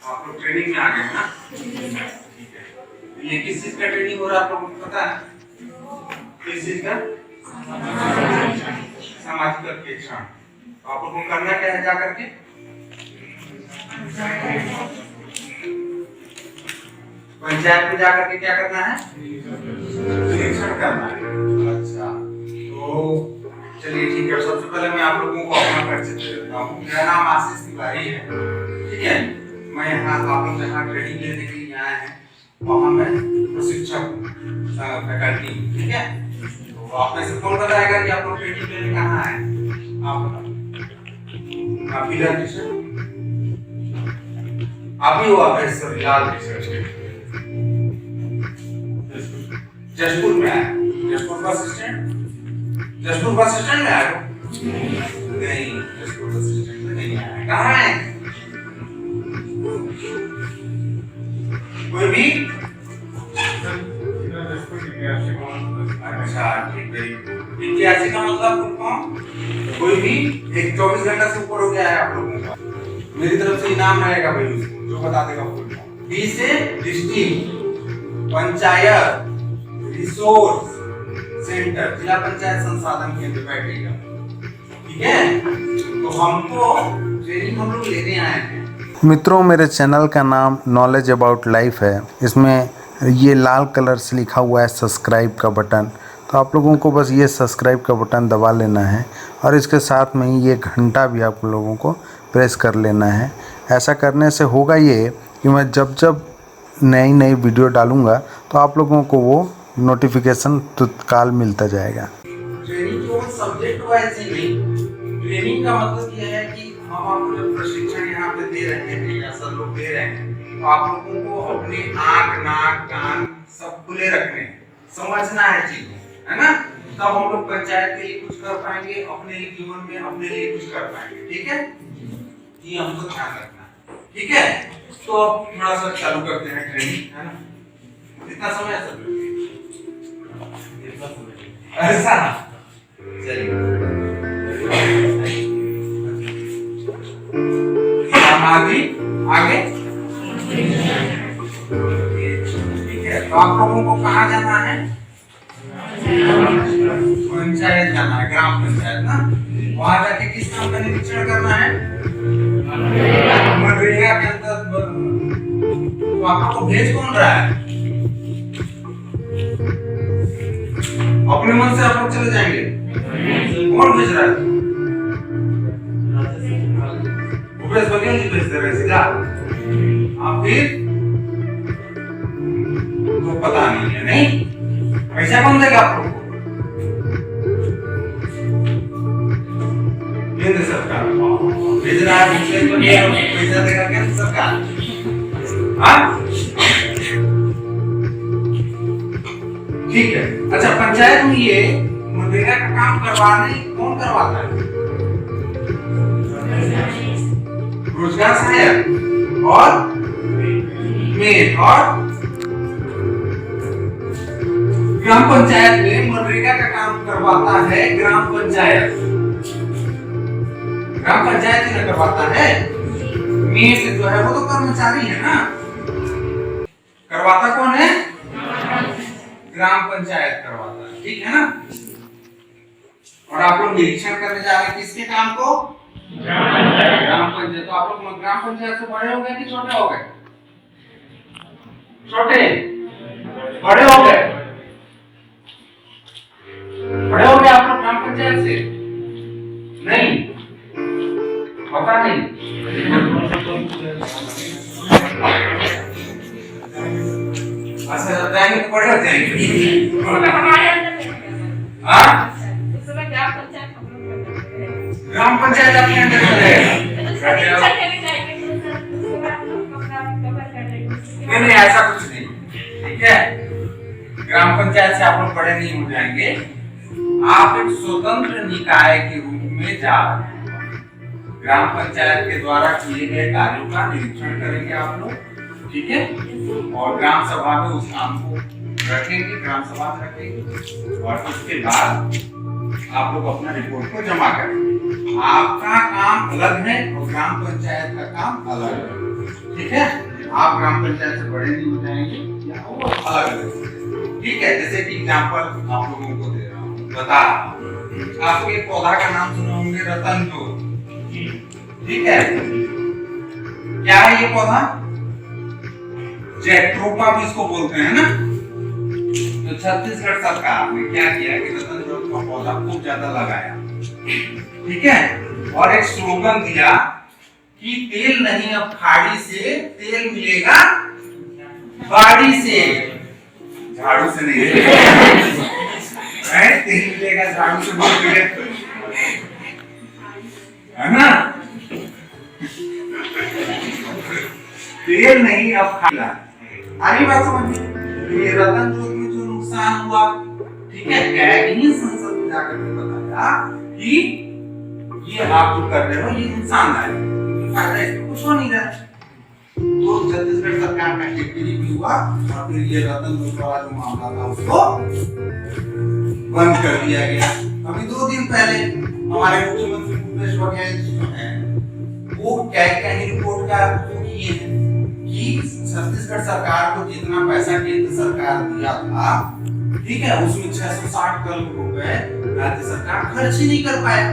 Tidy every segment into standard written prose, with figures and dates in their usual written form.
आप लोग ट्रेनिंग में आ गए ना? ठीक है। ये किस चीज का ट्रेनिंग हो रहा है आप लोगों को पता है? किस चीज का? सामाजिक अंकेक्षण। तो आप लोगों को करना क्या है जाकर के? पंचायत में जाकर के क्या करना है? निरीक्षण करना है। अच्छा, तो चलिए ठीक है। सबसे पहले मैं आप लोगों को अपना परिचय दे देता हूँ। मेरा नाम आशीष तिवारी है। ठीक है, मैं यहाँ आप लोग जहाँ ट्रेनिंग लेने के लिए आए हैं वहाँ मैं प्रशिक्षक हूँ, फैकल्टी। ठीक है, तो आप में से कौन बताएगा कि आप लोग ट्रेनिंग लेने कहाँ आए? आप बताओ। आप ही आप ही हो? आप लाल जशपुर में आए? Jashpur bus stand? Jashpur bus stand में आए हो? नहीं, जशपुर बस स्टैंड में नहीं आए। कहाँ है? कोई भी? अच्छा ठीक है। 81 का मतलब फुल फॉर्म? कोई भी? एक 24 घंटा से ऊपर हो गया है आप लोगों का, मेरी तरफ से इनाम रहेगा भाई उसको जो बता देगा फुल फॉर्म। डी से डिस्ट्रिक्ट पंचायत रिसोर्स सेंटर, जिला पंचायत संसाधन केंद्र बैठेगा। ठीक है, तो हमको ट्रेनिंग हम लोग लेने आए हैं। मित्रों, मेरे चैनल का नाम नॉलेज अबाउट लाइफ है। इसमें ये लाल कलर से लिखा हुआ है सब्सक्राइब का बटन, तो आप लोगों को बस ये सब्सक्राइब का बटन दबा लेना है और इसके साथ में ही ये घंटा भी आप लोगों को प्रेस कर लेना है। ऐसा करने से होगा ये कि मैं जब जब नई नई वीडियो डालूँगा तो आप लोगों को वो नोटिफिकेशन तत्काल मिलता जाएगा। ट्रेनिंग केवल सब्जेक्ट वाइज ही नहीं, ट्रेनिंग का मतलब यह है कि हम आपको जो प्रशिक्षण यहाँ पे दे रहे हैं या सब लोग दे रहे हैं, तो आप लोगों को अपने आँख नाक कान सब खुले रखने हैं, समझना है चीजें, है ना? तब हम लोग पंचायत के लिए कुछ कर पाएंगे, अपने जीवन में अपने लिए कुछ कर पाएंगे। ठीक है, ये हमको ध्यान रखना है। ठीक है, तो अब थोड़ा सा चालू करते हैं ट्रेनिंग, है ना? कितना समय है सब? ऐसा चलिए आगे आगे। ठीक है, तो आप लोगों को कहाँ जाना है? पंचायत जाना है, ग्राम पंचायत ना। वहां जाके किस काम का निरीक्षण करना है? मनरेगा के अंदर। तो आप लोग को भेज कौन रहा है? अपने मन से आप लोग चले जाएंगे? कौन भेज रहा है? भूपेश बघेल जी भेज रहे हैं सीधा। आप फिर तो पता नहीं है, नहीं? पैसा कौन देगा आप लोग को? केंद्र सरकार भेज रहा है। पैसा देगा केंद्र सरकार। हाँ ठीक है। अच्छा, पंचायत में ये मनरेगा का काम करवाने कौन करवाता है? रोजगार सहायक और मेन और ग्राम पंचायत में मनरेगा का काम करवाता है ग्राम पंचायत। ग्राम पंचायत ही करवाता है। मेन जो है वो तो कर्मचारी है ना, करवाता कौन है? ग्राम पंचायत करवाता है। ठीक है ना? और आप लोग निरीक्षण करने जा रहे हैं किसके काम को? ग्राम पंचायत। तो आप लोग ग्राम पंचायत से बड़े हो गए कि छोटे हो गए? छोटे बड़े हो गए? बड़े हो गए आप लोग ग्राम पंचायत से? नहीं, पता नहीं। अच्छा, जाएंगे तो बड़े हो जाएंगे। हाँ, ग्राम पंचायत अपने अंदर रहेगा। नहीं, ऐसा कुछ नहीं। ठीक है, ग्राम पंचायत से आप लोग बड़े नहीं हो जाएंगे। आप एक स्वतंत्र निकाय के रूप में जा रहे हैं। ग्राम पंचायत के द्वारा किए गए कार्यों का निरीक्षण करेंगे आप लोग। ठीक है, और ग्राम सभा में उस काम को रखेंगे, ग्राम सभा में रखेंगे और उसके बाद आप लोग अपना रिपोर्ट को जमा करेंगे। आपका काम अलग है और ग्राम पंचायत का काम अलग है। ठीक है, आप ग्राम पंचायत से बड़े नहीं हो जाएंगे या वो अलग अलग। ठीक है, जैसे कि एग्जाम्पल आप लोगों को दे रहा हूँ, बता रहा हूँ। आपको एक पौधा का नाम सुने होंगे, रतन चोर। ठीक है, क्या है ये पौधा? जैक्ट्रोपा भी इसको बोलते हैं ना। तो छत्तीसगढ़ सरकार ने क्या किया कि रतन चोर का पौधा खूब ज्यादा लगाया। ठीक है, और एक स्लोगन दिया कि तेल नहीं अब खाड़ी से, तेल मिलेगा बाड़ी से, झाड़ू से नहीं है, तेल मिलेगा झाड़ू से बोल दिया, है ना। तेल नहीं अब खाड़ी। आगे बात समझिए, ये रतन चोर में जो नुकसान हुआ, ठीक है, कैग ही संसद में जाकर के बताया कि ये आप जो कर रहे हो ये नुकसानदायक, फायदा इसमें कुछ हो नहीं रहा है। तो छत्तीसगढ़ सरकार का टिप्पणी भी हुआ और फिर ये रतन चोर वाला जो मामला था उसको बंद कर दिया गया। अभी 2 दिन पहले हमारे मुख्यमंत्री भूपेश बघेल जी जो है वो कैग का ही रिपोर्ट का किए हैं कि छत्तीसगढ़ सरकार को जितना पैसा केंद्र सरकार दिया था, ठीक है, उसमें 660 करोड़ रुपए राज्य सरकार खर्च ही नहीं कर पाया।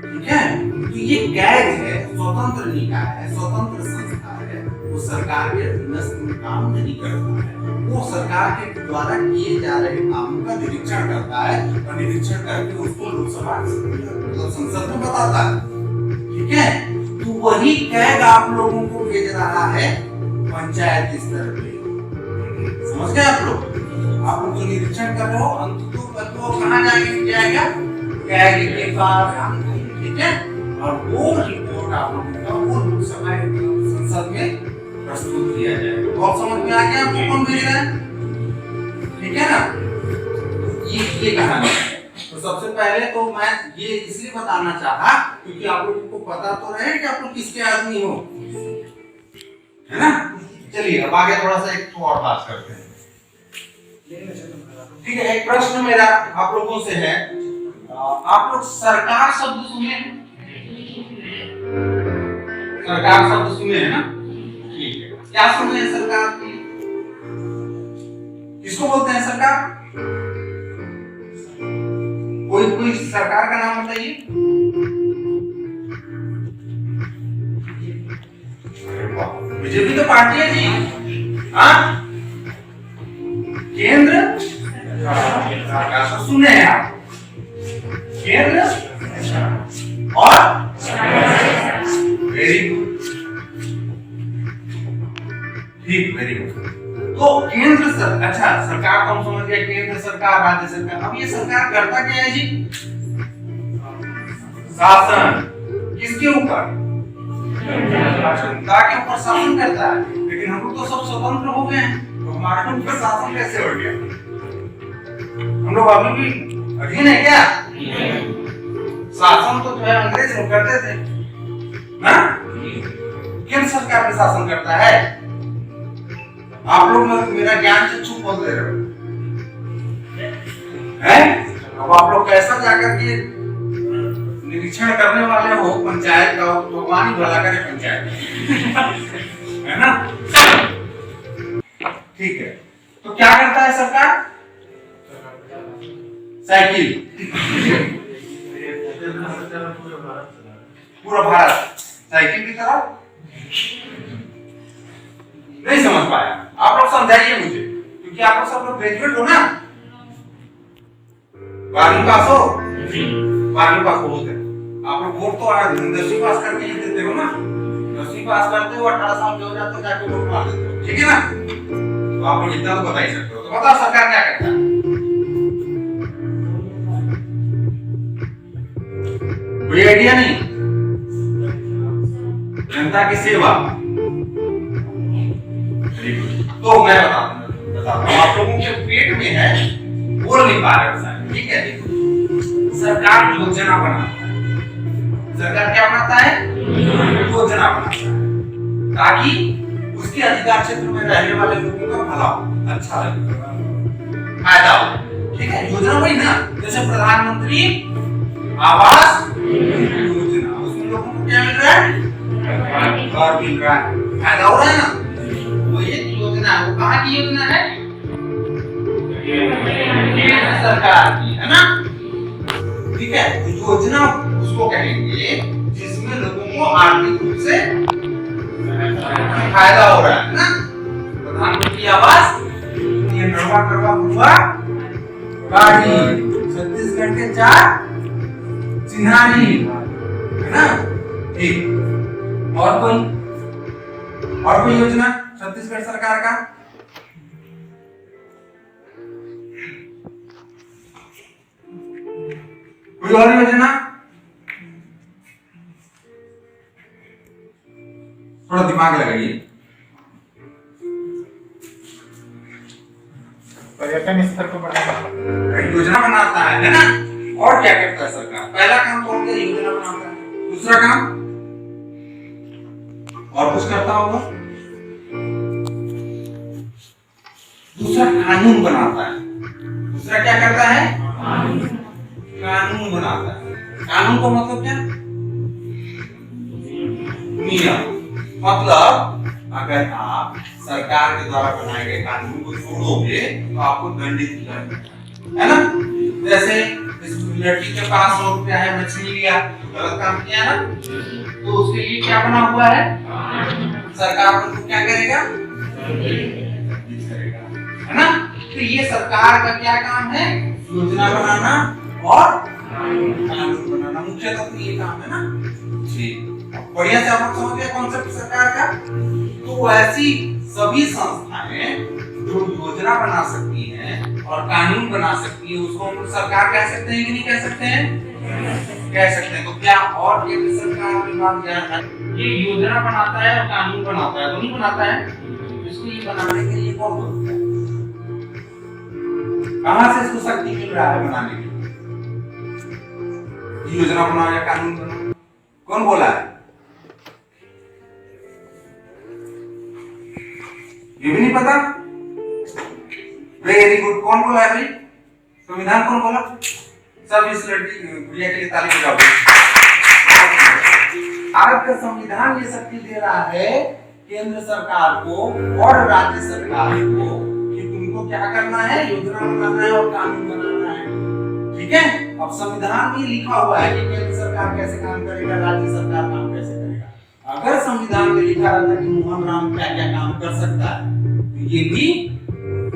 ठीक है, तो ये कैग है, स्वतंत्र निकाय है, स्वतंत्र संस्था है, वो सरकार के अधीनस्थ में काम नहीं करता है। वो सरकार के द्वारा किए जा रहे कामों का निरीक्षण करता है और निरीक्षण करके उसको लोकसभा मतलब संसद में बताता है। ठीक है, तो वही कैग आप लोगों को भेज रहा है पंचायत स्तर पे। समझ गए आप लोग? आप लोग जो निरीक्षण कर रहे हो अंततः कहाँ जाएगा? कैग के पास। ठीक है, और वो रिपोर्ट आप लोगों का वो लोकसभा संसद में प्रस्तुत किया जाएगा। और समझ में आ गया आपको कौन भेज रहा है? ठीक है ना, ये कहानी है। तो सबसे पहले तो मैं ये इसलिए बताना चाहा क्योंकि आप लोगों को पता तो रहे कि आप लोग किसके आदमी हो, है ना। चलिए अब आगे थोड़ा सा एक और बात करते हैं। ठीक है, एक प्रश्न मेरा आप लोगों से है, आप लोग सरकार शब्द सुने हैं? सरकार शब्द सुने हैं ना? ठीक है, क्या सुने हैं सरकार की? किसको बोलते हैं सरकार? कोई सरकार का नाम बताइए। बीजेपी तो पार्टी है जी। हाँ, केंद्र सरकार तो सुने हैं आप, केंद्र और वेरी गुड, ठीक, वेरी गुड। तो केंद्र अच्छा सरकार तो हम समझ गए, केंद्र सरकार, राज्य सरकार। अब ये सरकार करता क्या है जी? शासन किसके ऊपर? जनता के ऊपर शासन करता है। लेकिन हम लोग तो सब स्वतंत्र हो गए हैं, तो हमारे ऊपर शासन कैसे हो गया? हम लोग अभी भी अधीन है क्या? शासन तो जो है अंग्रेज लोग करते थे ना, केंद्र सरकार भी शासन करता है। आप लोग मेरा ज्ञान चक्षु खोल दे रहे हो हैं? अब आप लोग कैसा जाकर के निरीक्षण करने वाले हो पंचायत का, भगवान ही भला करे पंचायत है ना। ठीक है, तो क्या करता है सरकार? साइकिल पूरा भारत साइकिल की तरह नहीं समझ पाया। आप लोग समझाइए मुझे, क्योंकि आप लोग सब लोग ग्रेजुएट हो ना, 12वीं पास हो, 12वीं पास हो गए आप लोग। वोट तो 10वीं पास करके ही देते हो ना, 10वीं पास करते हो, 18 साल के हो जाते हो, जाके वोट मार देते हो। ठीक है ना, तो आप लोग इतना तो बता ही सकते हो। तो बताओ सरकार क्या करता है? कोई आइडिया नहीं? जनता की सेवा। तो मैं बताता हूँ, आप लोगों के पेट में है, बोल नहीं पा रहे। ठीक है, सरकार योजना बनाता है। सरकार क्या बनाता है? योजना बनाता है, ताकि उसके अधिकार क्षेत्र में रहने वाले लोगों का भला हो, अच्छा लगे, फायदा हो। ठीक है, योजना वही ना, जैसे प्रधानमंत्री आवास योजना, उसमें लोगों को क्या मिल रहा है? घर मिल रहा है। फायदा हो रहा है ना? वो एक योजना है, वो कहाँ की योजना है? केंद्र सरकार की, है ना? ठीक है, तो योजना उसको कहेंगे जिसमें लोगों को आर्थिक रूप से फायदा हो रहा है ना? प्रधानमंत्री आवास, ये नरवा करवा हुआ गाड़ी, छत्तीसगढ़ के 4 चिन्हारी, है ना? ठीक। और कोई योजना छत्तीसगढ़ सरकार का? कोई और योजना? थोड़ा दिमाग लगाइए। पर्यटन स्थल को बढ़ावा, योजना बनाता है ना? और क्या करता है सरकार? पहला काम तो हो गया, योजना बनाता है। दूसरा काम और कुछ करता होगा? दूसरा कानून बनाता है। दूसरा क्या करता है? कानून बनाता है। कानून का मतलब क्या? नियम। मतलब अगर आप सरकार के द्वारा बनाए गए कानून को तोड़ोगे तो आपको दंडित किया जाएगा, है ना? जैसे इस लड़की के पास 100 रुपया है, मछली लिया, गलत काम किया ना, तो उसके लिए क्या बना हुआ है? सरकार उनको क्या करेगा? दंडित करेगा, है ना? तो ये सरकार का क्या काम है? योजना बनाना और कानून बनाना, मुख्यतः तो ये काम है ना जी। बढ़िया से आप समझ गए कॉन्सेप्ट सरकार का। तो ऐसी सभी संस्थाएं जो योजना बना सकती हैं और कानून बना सकती है, उसको हम सरकार कह सकते हैं कि नहीं कह सकते हैं? कह सकते हैं। तो क्या और केंद्र सरकार के पास क्या है? ये योजना बनाता है और कानून बनाता है, दोनों बनाता है। इसको ये बनाने के लिए कौन बोलता है? कहां से इसको शक्ति मिल रहा है बनाने के लिए? योजना बनाओ या कानून बनाओ, कौन बोला है? ये भी नहीं पता? Very good. कौन बोला है भाई? संविधान कौन बोला? सब इस लड़की गुड़िया के लिए ताली बजाओ। भारत का संविधान ये शक्ति दे रहा है केंद्र सरकार को और राज्य सरकार को कि तुमको क्या करना है? योजना बनाना है और कानून बनाना है। ठीक है? अब संविधान में लिखा हुआ है कि केंद्र सरकार कैसे काम करेगा, राज्य सरकार काम कैसे करेगा। अगर संविधान में लिखा रहता कि मोहन राम क्या क्या काम कर सकता है तो ये भी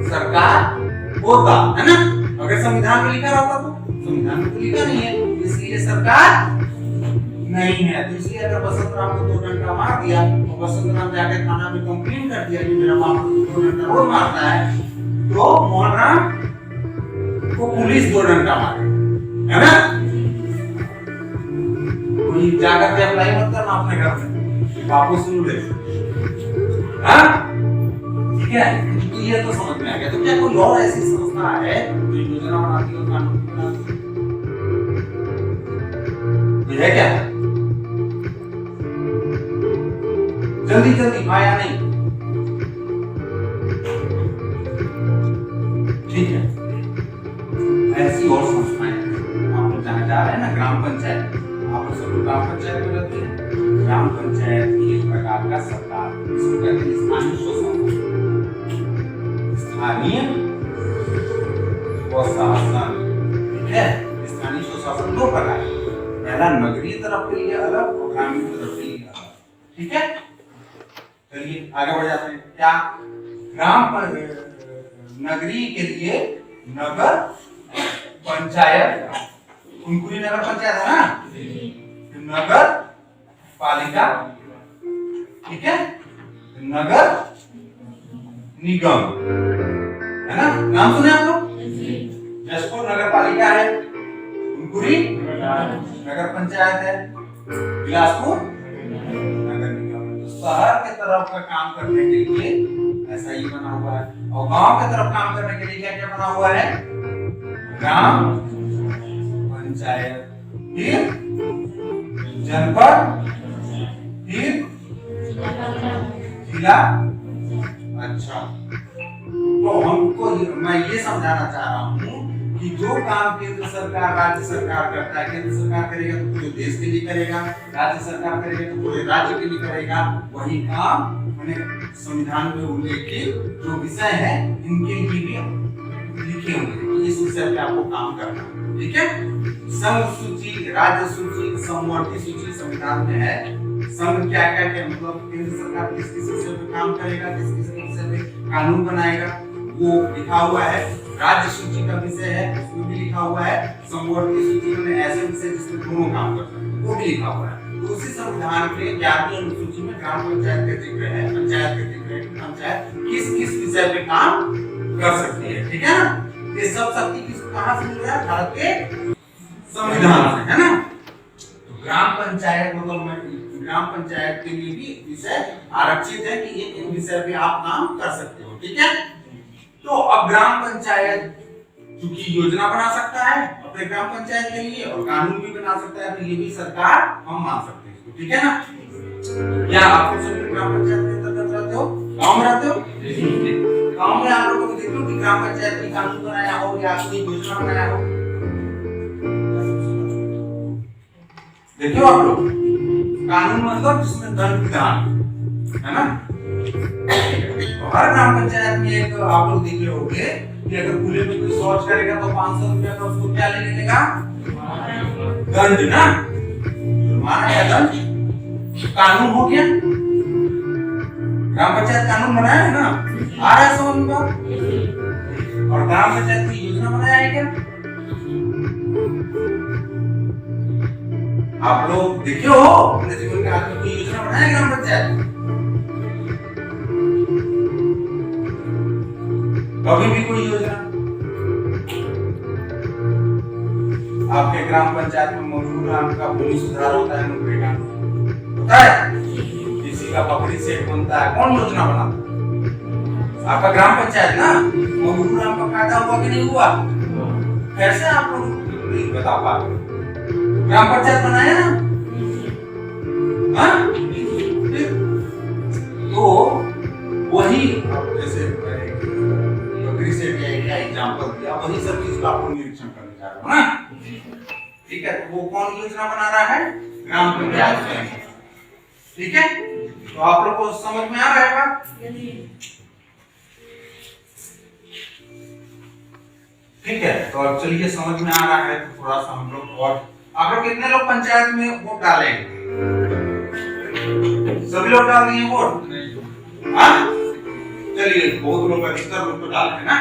सरकार होता, है ना? अगर संविधान में लिखा रहता तो, संविधान में तो लिखा नहीं है, इसलिए सरकार नहीं है। तो इसलिए अगर बसंत राम को 2 डंडा मार दिया तो बसंत राम जाकर थाना में कंप्लेंट कर दिया कि मेरा बाप 2 डंडा रोज मारता है, तो मोहन राम को पुलिस 2 डंडा मारे, है ना? कोई जाकर के अप्लाई मत करना अपने घर में, बापू सुन ले, हाँ? ठीक है? तो ये तो समझ में आ गया। तो क्या कोई और ऐसी संस्था है जो योजना बनाती है और कानून बनाती है? है क्या? जल्दी जल्दी, हाँ या नहीं? ठीक है, ऐसी और संस्थाएं आप लोग जहाँ जा रहे हैं ना, ग्राम पंचायत, आप सब लोग ग्राम पंचायत में रहते हैं। ग्राम पंचायत भी एक प्रकार का सरकार, इसको कहते हैं स्थानीय स्वशासन। स्थानीय स्वशासन, ठीक है? स्थानीय स्वशासन 2 प्रकार है, पहला नगरीय तरफ के लिए अलग और ग्रामीण तरफ के लिए अलग, ठीक है? चलिए आगे बढ़ जाते हैं। क्या नगरीय के लिए नगर पंचायत, कुनकुरी नगर पंचायत है ना, नगर पालिका, ठीक है? नगर निगम, है ना? नाम सुने आप लोग? जशपुर नगर पालिका है, कुनकुरी नगर पंचायत है, बिलासपुर नगर निगम है। तो शहर के तरफ का काम करने के लिए ऐसा ही बना हुआ है, और गांव के तरफ काम करने के लिए क्या क्या बना हुआ है? ग्राम पंचायत, फिर जनपद, फिर जिला। अच्छा, तो हमको मैं ये समझाना चाह रहा हूँ कि जो काम केंद्र सरकार राज्य सरकार करता है, केंद्र सरकार करेगा तो पूरे देश के लिए करेगा, राज्य सरकार करेगा तो पूरे राज्य के लिए करेगा, वही काम अपने संविधान में उल्लेखित जो विषय है इनके लिए भी लिखे होंगे, इस विषय पे आपको काम करना है, ठीक है। संघ सूची, राज्य सूची, समवर्ती सूची संविधान में है। संघ क्या क्या क्या मतलब केंद्र सरकार किस किस विषय पे काम करेगा, किस किस विषय पे कानून बनाएगा, वो लिखा हुआ है। राज्य सूची का विषय है, उसमें भी लिखा हुआ है। समवर्ती सूची में ऐसे विषय जिसमें दोनों काम करते हैं, वो भी लिखा हुआ है। तो उसी संविधान के 11वीं अनुसूची में ग्राम पंचायत का जिक्र है, पंचायत का जिक्र है कि पंचायत किस किस विषय पे काम कर सकती है, ठीक है ना। ये सब शक्ति किसको कहां से मिल रहा है? भारत के संविधान से, है ना। तो ग्राम पंचायत मतलब ग्राम पंचायत के लिए भी विषय आरक्षित है कि एक विषय पे आप काम कर सकते हो, ठीक है। तो अब ग्राम पंचायत चूंकि योजना बना सकता है अपने ग्राम पंचायत के लिए और कानून भी बना सकता है, तो ये भी सरकार हम मान सकते हैं, ठीक है ना। क्या आप सभी ग्राम पंचायत के अंतर्गत रहते हो, गांव में रहते हो? गांव में आप लोगों को देखो कि ग्राम पंचायत ने कानून बनाया हो या कोई योजना बनाया हो, देखियो आप लोग। कानून मतलब जिसमें दंड विधान है ना। तो हर ग्राम पंचायत में एक आप लोग देखे होंगे कि अगर खुले में कोई शौच करेगा तो 500 रुपया का उसको क्या लेगा? दंड ना, जुर्माना या दंड। कानून हो गया, ग्राम पंचायत कानून बनाया है ना, आ रहा है समझ में। और ग्राम पंचायत की योजना बनाया है क्या? आप लोग देखे हो अपने जीवन के आगे कोई योजना बनाया है ग्राम पंचायत? कभी भी कोई योजना आपके ग्राम पंचायत में मजदूर का भूमि सुधार होता है, मनरेगा होता है, किसी का बकरी सेट बनता है, कौन योजना बनाता है? आपका ग्राम पंचायत ना। मजदूर का फायदा हुआ कि नहीं हुआ? कैसे आप लोग नहीं बता पा रहे? ग्राम पंचायत बनाया ना, हाँ? तो वही जैसे बकरी से क्या एग्जांपल दिया, वही सब चीज का आपको निरीक्षण करने जा रहा हूं ना, ठीक है। वो कौन योजना बना रहा है? ग्राम पंचायत, ठीक है। तो आप लोग को समझ में आ रहा है बात? ठीक है। तो अब चलिए समझ में आ रहा है तो थोड़ा सा हम लोग और आप लोग कितने लोग पंचायत में वोट डालेंगे? सभी लोग डाल दिए वोट? हाँ, चलिए बहुत लोग अधिकतर लोग तो डालते हैं ना।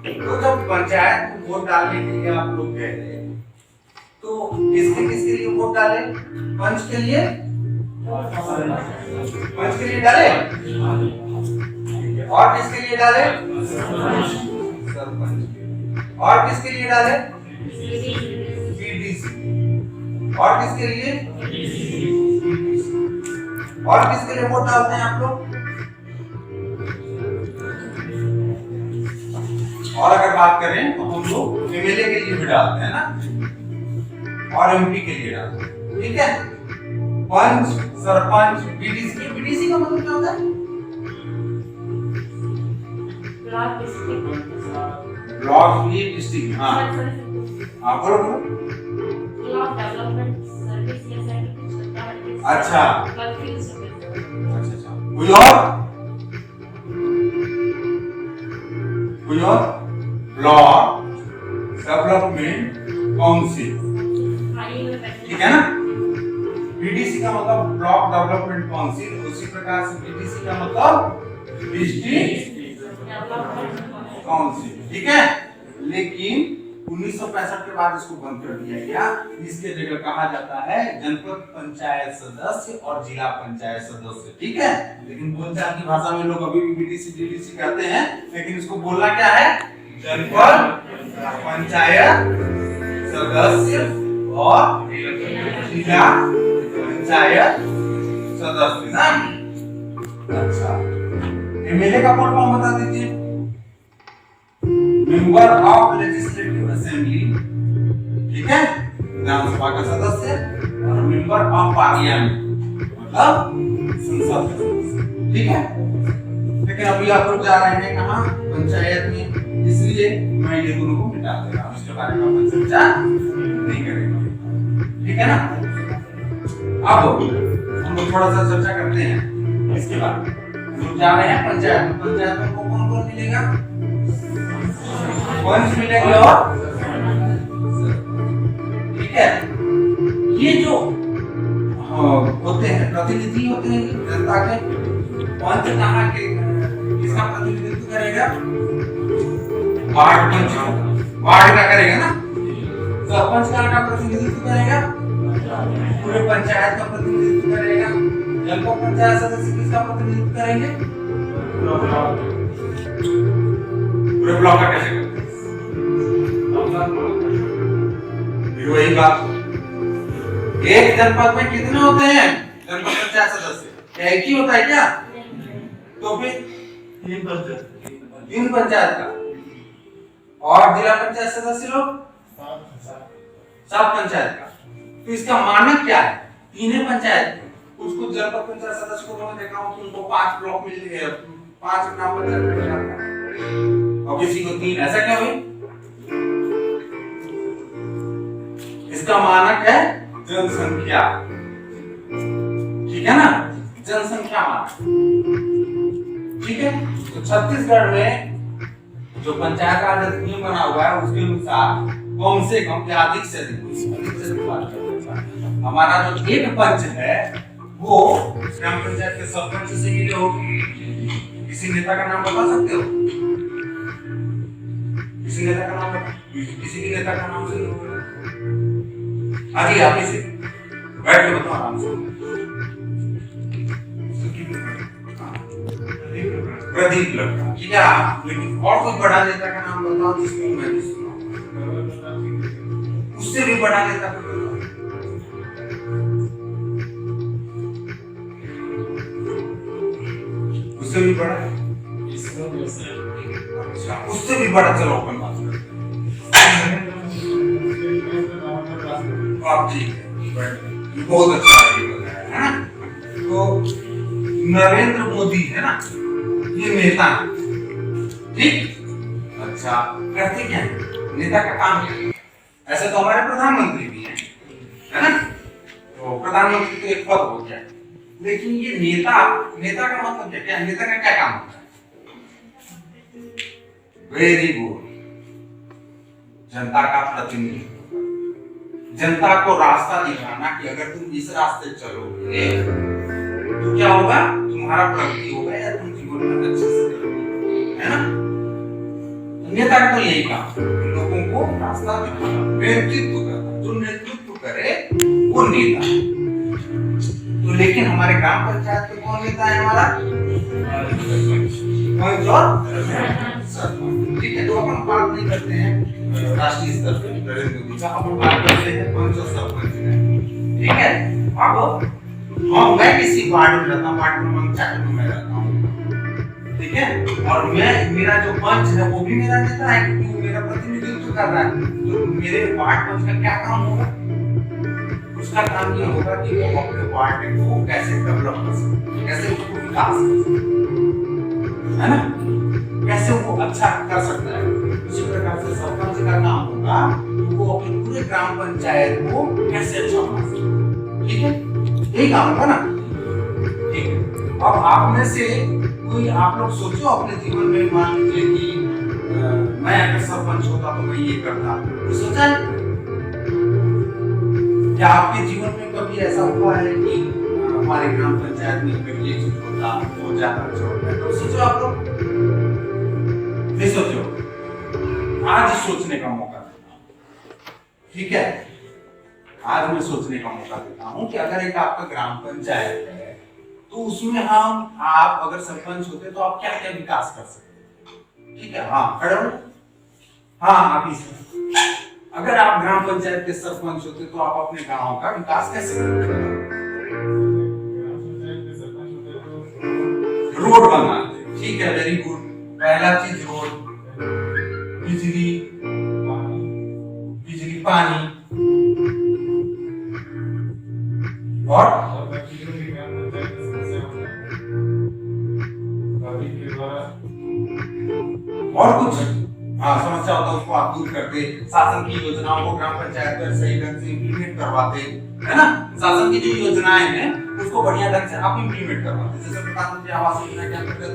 तो जब पंचायत में वोट डालने के लिए आप लोग गए थे तो किसके लिए वोट डाले? पंच के लिए? पंच के लिए डाले? और किसके लिए डाले? सरपंच। और किसके लिए डाले? बीडीसी। और किसके लिए? और किसके लिए वोट डालते हैं आप लोग? और अगर बात करें तो हम लोग एमएलए के लिए भी डालते हैं ना, और एमपी के लिए डालते हैं, ठीक है। पंच, सरपंच, बीडीसी। बीडीसी का मतलब क्या होता है? Block district. हाँ, आप बोलो बोलो। अच्छा, कोई और? ब्लॉक डेवलपमेंट काउंसिल, ठीक है ना। बीडीसी का मतलब ब्लॉक डेवलपमेंट काउंसिल, उसी प्रकार से बीडीसी का मतलब डिस्ट्रिक्ट काउंसिल, ठीक है। लेकिन 1965 के बाद इसको बंद कर दिया गया। इसके जगह कहा जाता है जनपद पंचायत सदस्य और जिला पंचायत सदस्य, ठीक है। लेकिन बोलचाल की भाषा में लोग अभी भी बीडीसी डीडीसी कहते हैं, लेकिन इसको बोलना क्या है? जनपद पंचायत सदस्य और जिला पंचायत सदस्य ना। अच्छा, एमएलए का फुल फॉर्म बता दीजिए। मेंबर ऑफ लेजिस्लेटिव असेंबली, ठीक है, विधानसभा का सदस्य। और मेंबर ऑफ पार्लियामेंट मतलब संसद का सदस्य, ठीक है। लेकिन अभी आप लोग जा रहे हैं कहाँ? पंचायत में, इसलिए मैं ये दोनों को मिटा दे रहा हूँ, इसके बारे में अपन चर्चा नहीं करेंगे, ठीक है ना। अब हम लोग थोड़ा सा चर्चा करते हैं इसके बारे में। जो जा रहे हैं पंचायत में, पंचायत में कौन कौन मिलेगा? पंच मिलेंगे और ठीक है। ये जो होते हैं प्रतिनिधि होते हैं जनता के, पंच कहाँ के किसका प्रतिनिधित्व करेगा? वार्ड पंच, वार्ड का करेगा ना। सरपंच का प्रतिनिधित्व करेगा, पूरे पंचायत का प्रतिनिधित्व करेगा। जनपद पंचायत सदस्य किसका प्रतिनिधित्व करेंगे? पूरे ब्लॉक का कैसे करेंगे? वही बात, एक जनपद में कितने होते हैं जनपद पंचायत सदस्य? एक ही होता है क्या? तो फिर तीन पंचायत का, और जिला पंचायत सदस्य लोग 7 पंचायत का। तो इसका मानक क्या है? 3 पंचायत। कुछ जनपद पंचायत सदस्य को मैं देखा हूं कि उनको 5 ब्लॉक मिल गए, 5 ग्राम पंचायत मिल जाता है, और किसी को 3। ऐसा क्या हुई? इसका मानक है जनसंख्या, ठीक है ना, जनसंख्या मानक, ठीक है। तो छत्तीसगढ़ में जो पंचायत राज अधिनियम बना हुआ है उसके अनुसार कम से कम या अधिक से अधिक बात करते हैं, हमारा जो एक पंच है वो ग्राम पंचायत के सरपंच से मिले हो। किसी नेता का नाम बता सकते हो? किसी नेता का नाम बता, किसी भी नेता का नाम से आगे आप इसे बैठ के बताओ आराम से। प्रदीप लड़का, ठीक है। लेकिन और कोई बड़ा नेता का नाम बताओ जिसको मैं नहीं सुना, उससे भी बड़ा नेता का बताओ। उससे भी बड़ा, अच्छा उससे भी बड़ा, चलो अपन बात करते हैं। आप ठीक है, बहुत अच्छा है ना। तो नरेंद्र मोदी है ना, ये नेता है, ठीक। अच्छा करते क्या है? नेता का काम क्या है? ऐसे तो हमारे प्रधानमंत्री भी हैं, है ना। तो प्रधानमंत्री तो एक पद हो गया, लेकिन ये नेता, नेता का मतलब क्या है? नेता का क्या काम होता है? वेरी गुड, जनता का प्रतिनिधि, जनता को रास्ता दिखाना कि अगर तुम इस रास्ते चलोगे तो क्या होगा, तुम्हारा प्रगति होगा या तुम जीवन में अच्छे से करोगे, है ना। नेता का तो यही काम, लोगों को रास्ता दिखाना, नेतृत्व करना। जो नेतृत्व करे वो नेता। तो लेकिन हमारे ग्राम पंचायत में कौन नेता है? हमारा पंच और सरपंच, ठीक है। तो अपन बात नहीं करते हैं राष्ट्रीय स्तर पे नरेंद्र मोदी का, अपन बात करते हैं पंच और सरपंच में, ठीक है। अब हाँ, मैं किसी वार्ड में रहता हूँ, वार्ड क्रमांक 4 में मैं रहता हूँ, ठीक है। और मैं, मेरा जो पंच है वो भी मेरा नेता है, क्योंकि वो मेरा प्रतिनिधित्व कर रहा है। तो मेरे वार्ड पंच का क्या काम होगा? उसका काम ये होगा कि वो अपने वार्ड को कैसे डेवलप कर सकते, कैसे उसको विकास कर सकते, है ना, कैसे वो अच्छा कर सकता है। इसी प्रकार से सरपंच का काम होगा कि वो अपने पूरे ग्राम पंचायत को कैसे अच्छा बना सकते, ठीक है। यही काम होगा ना, ठीक है। अब आप में से कोई, आप लोग सोचो अपने जीवन में, मान लीजिए कि मैं अगर सरपंच होता तो मैं ये करता, सोचा है? क्या आपके जीवन में कभी ऐसा हुआ है कि हमारे ग्राम पंचायत में अगर ये चीज होता तो ज्यादा अच्छा होता है? तो सोचो आप लोग, नहीं सोचो, आज सोचने का मौका देता हूं, ठीक है। आज मैं सोचने का मौका देता हूं कि अगर एक आपका ग्राम पंचायत है तो उसमें हम, आप अगर सरपंच होते तो आप क्या क्या विकास कर सकते, ठीक है। हाँ खड़े हो, हाँ आप इस, अगर आप ग्राम पंचायत के सरपंच होते तो आप अपने गांव का विकास कैसे करते? रोड बनाते, ठीक है, वेरी गुड। पहला चीज रोड, बिजली, बिजली पानी, और कुछ हाँ समस्या होता है उसको आप दूर करते, शासन की योजनाओं को ग्राम पंचायत पर सही ढंग से इम्प्लीमेंट करवाते, है ना। शासन की जो योजनाएं हैं उसको बढ़िया ढंग से आप इम्प्लीमेंट करवाते हैं। जैसे प्रधानमंत्री आवास योजना के अंतर्गत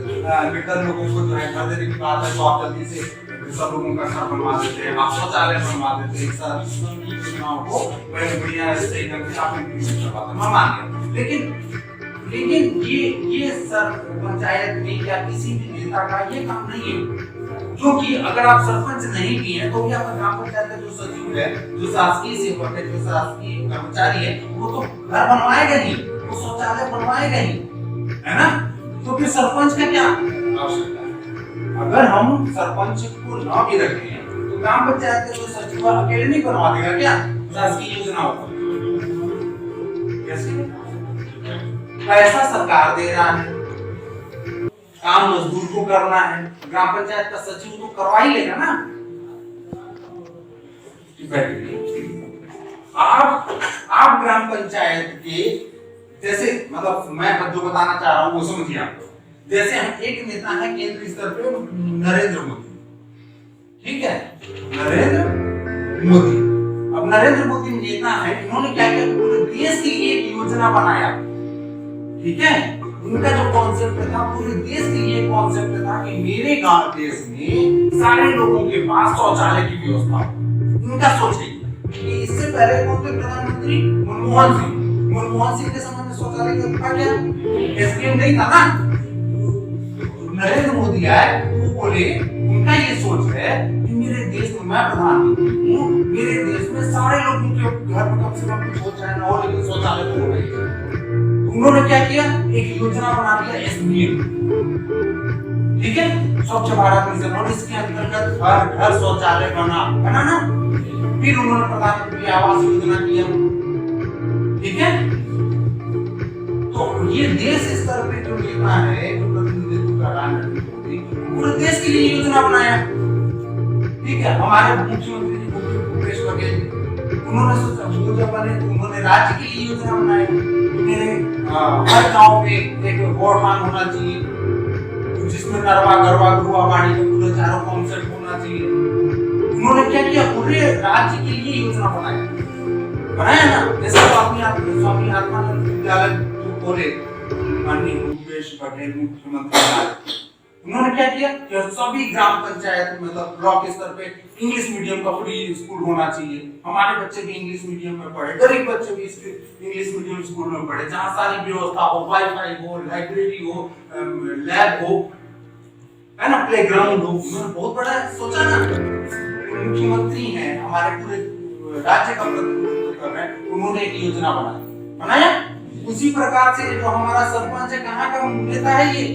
निर्धन लोगों को जो है घर देने की बात है, तो आप जल्दी से सब लोगों का घर बनवा देते हैं, आप शौचालय बनवा देते हैं, सब योजनाओं को बढ़िया सही ढंग से आप इम्प्लीमेंट करवाते हैं, मैं मान गया। लेकिन ये सर पंचायत में या किसी भी नेता का ये काम नहीं है, क्योंकि अगर आप सरपंच नहीं किए हैं तो भी आपका ग्राम पंचायत का जो सचिव है, जो शासकीय सेवक है, जो शासकीय कर्मचारी है, वो तो घर बनवाएगा नहीं, वो शौचालय बनवाएगा ही, है ना? तो फिर सरपंच का क्या आवश्यकता है? अगर हम सरपंच को न भी रखें तो ग्राम पंचायत का जो सचिव अकेले नहीं बनवा देगा क्या शासकीय योजनाओं को? कैसे? पैसा सरकार दे रहा है, काम मजदूर को करना है, ग्राम पंचायत का सचिव तो करवा ही लेगा ना। आप ग्राम पंचायत के जैसे, मतलब मैं जो बताना चाह रहा हूँ वो समझिए आप। जैसे हम एक नेता है केंद्रीय स्तर पे नरेंद्र मोदी, ठीक है, नरेंद्र मोदी। अब नरेंद्र मोदी नेता है, इन्होंने क्या किया, पूरे देश के लिए एक योजना बनाया, ठीक है। उनका जो कॉन्सेप्ट था, पूरे देश के लिए कॉन्सेप्ट था कि मेरे गांव देश में सारे लोगों के पास शौचालय की व्यवस्था हो। उनका सोच है कि इससे पहले कौन थे प्रधानमंत्री? मनमोहन सिंह। मनमोहन सिंह के समय में शौचालय की व्यवस्था क्या स्कीम नहीं था ना। नरेंद्र मोदी आए, वो बोले, उनका ये सोच है कि मेरे देश में, मैं प्रधानमंत्री हूँ, मेरे देश में सारे लोगों के घर में कम से कम कुछ शौचालय न हो, लेकिन शौचालय तो होना ही चाहिए। उन्होंने क्या किया, एक योजना बना दिया SBM, ठीक है, स्वच्छ भारत मिशन, और इसके अंतर्गत हर घर शौचालय बनाना। फिर उन्होंने प्रधानमंत्री आवास योजना किया, ठीक है। तो ये देश स्तर पे जो नेता है, जो प्रतिनिधित्व कर रहा है, पूरे देश के लिए योजना बनाया, ठीक है। हमारे मुख्यमंत्री जी भूपेश बघेल, उन्होंने सोचा, वो जब बने तो उन्होंने राज्य के लिए योजना बनाई। हर गांव में एक गोठान होना चाहिए, जिसमें नरवा गरवा गुरुआ बाड़ी के पूरे चारों कॉन्सेप्ट होना चाहिए। उन्होंने क्या किया, पूरे राज्य के लिए योजना बनाया ना। जैसे स्वामी आत्मानंद विद्यालय जो बोले माननीय भूपेश बघेल मुख्यमंत्री, उन्होंने क्या किया कि सभी ग्राम पंचायत, मतलब ब्लॉक स्तर पे इंग्लिश मीडियम का फ्री स्कूल होना चाहिए। हमारे बच्चे भी इंग्लिश मीडियम में पढ़े, गरीब बच्चे भी इंग्लिश मीडियम स्कूल में पढ़े, जहाँ सारी व्यवस्था हो, वाईफाई हो, लाइब्रेरी हो, लैब हो, है ना, प्लेग्राउंड हो। उन्होंने बहुत बड़ा सोचा ना। मुख्यमंत्री हैं, हमारे पूरे राज्य का प्रतिनिधित्व कर रहे हैं, उन्होंने एक योजना बनाया। उसी प्रकार से जो हमारा सरपंच है, कहाँ का नेता है ये,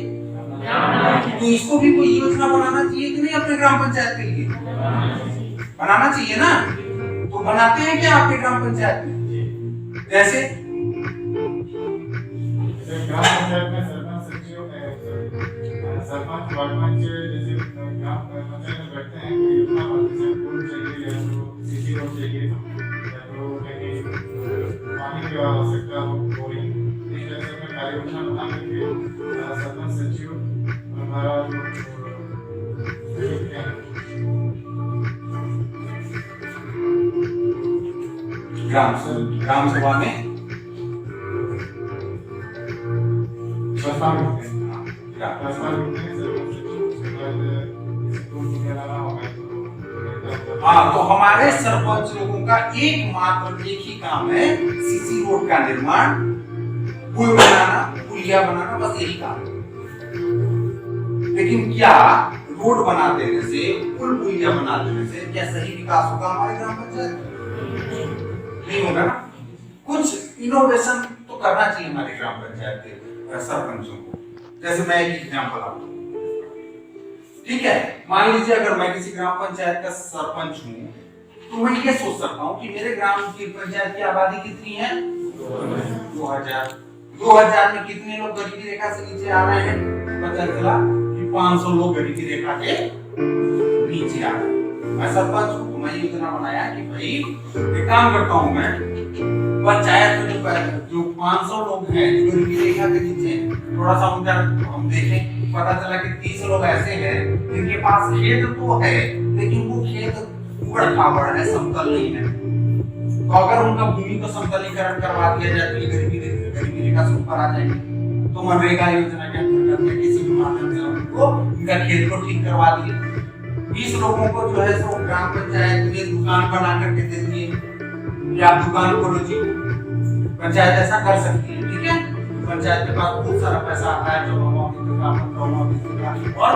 तो इसको भी कोई योजना बनाना चाहिए कि नहीं अपने ग्राम पंचायत के लिए? बनाना चाहिए ना। तो बनाते हैं क्या आपके ग्राम पंचायत में? जैसे ग्राम पंचायत में सरपंच सचिव, सरपंच सरपंच जैसे ग्राम पंचायत में बैठते हैं, कोई योजना बनती है, पुल चाहिए या तो सीसी रोड चाहिए या तो कहीं पानी की आवश्यकता हो, बोरिंग, इस तरह से कार्य योजना बना करके सरपंच सचिव हमारा ग्राम सभा में हाँ, तो हमारे सरपंच लोगों का एकमात्र एक ही काम है, सीसी रोड का निर्माण, पुल बनाना, पुलिया बनाना, बस यही काम है। लेकिन क्या रोड बना देने से, पुल पुलिया बना देने से क्या सही विकास होगा हमारे ग्राम पंचायत? नहीं होगा ना। कुछ इनोवेशन तो करना चाहिए हमारे ग्राम पंचायत के सरपंचों को। जैसे मैं एक एग्जांपल आपको, ठीक है, मान लीजिए अगर मैं किसी ग्राम पंचायत का सरपंच हूँ, तो मैं ये सोच सकता हूँ कि मेरे ग्राम की पंचायत की आबादी कितनी है? 2000 में कितने लोग गरीबी रेखा से नीचे आ रहे हैं? पता चला कि 500 लोग गरीबी रेखा के नीचे आ रहे हैं। मैं सरपंच हूँ, तो मैं योजना बनाया कि भाई एक काम करता हूँ, मैं पंचायत में जो 500 लोग हैं जो गरीबी रेखा के नीचे हैं, थोड़ा सा उनका हम देखें, पता चला कि 30 लोग ऐसे हैं जिनके पास खेत तो है, लेकिन वो खेत उबड़ खाबड़ है, समतल नहीं है। तो अगर उनका भूमि को समतलीकरण करवा दिया जाए तो ये गरीबी मनरेगा से ऊपर आ जाएंगे। तो मनरेगा योजना के अंतर्गत में किसी भी माध्यम से उनको इनका खेत को ठीक करवा दिए। 20 लोगों को जो है सो ग्राम पंचायत में दुकान बना करके दे दिए कि आप दुकान खोलो जी। पंचायत ऐसा कर सकती है, ठीक है। पंचायत के पास बहुत सारा पैसा आता है, जो और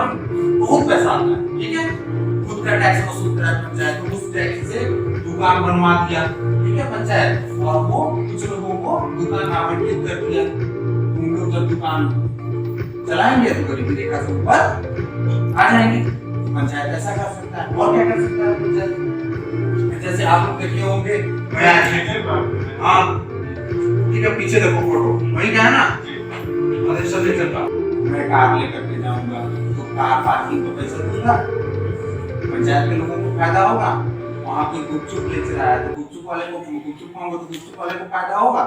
बहुत पैसा आता है, ठीक है। खुद का टैक्स वसूलता है पंचायत, तो उस टैक्स से दुकान बनवा दिया, ठीक है पंचायत। और वो कुछ लोगों को दुकान आवंटित कर दिया। उन लोग जब दुकान चलाएंगे तो गरीबी रेखा से ऊपर आ जाएंगे। पंचायत ऐसा कर सकता है। और क्या कर सकता है पंचायत? जैसे आप लोग देखे होंगे, हाँ ठीक है, पीछे देखो फोटो, वही क्या है ना, मैं कार लेकर के जाऊंगा तो कार पार्किंग को पैसा दूंगा, पंचायत के लोगों को फायदा होगा। वहाँ पे गुपचुप बेच रहा है तो गुपचुप वाले को गुपचुप खाऊंगा तो गुपचुप वाले को फायदा होगा।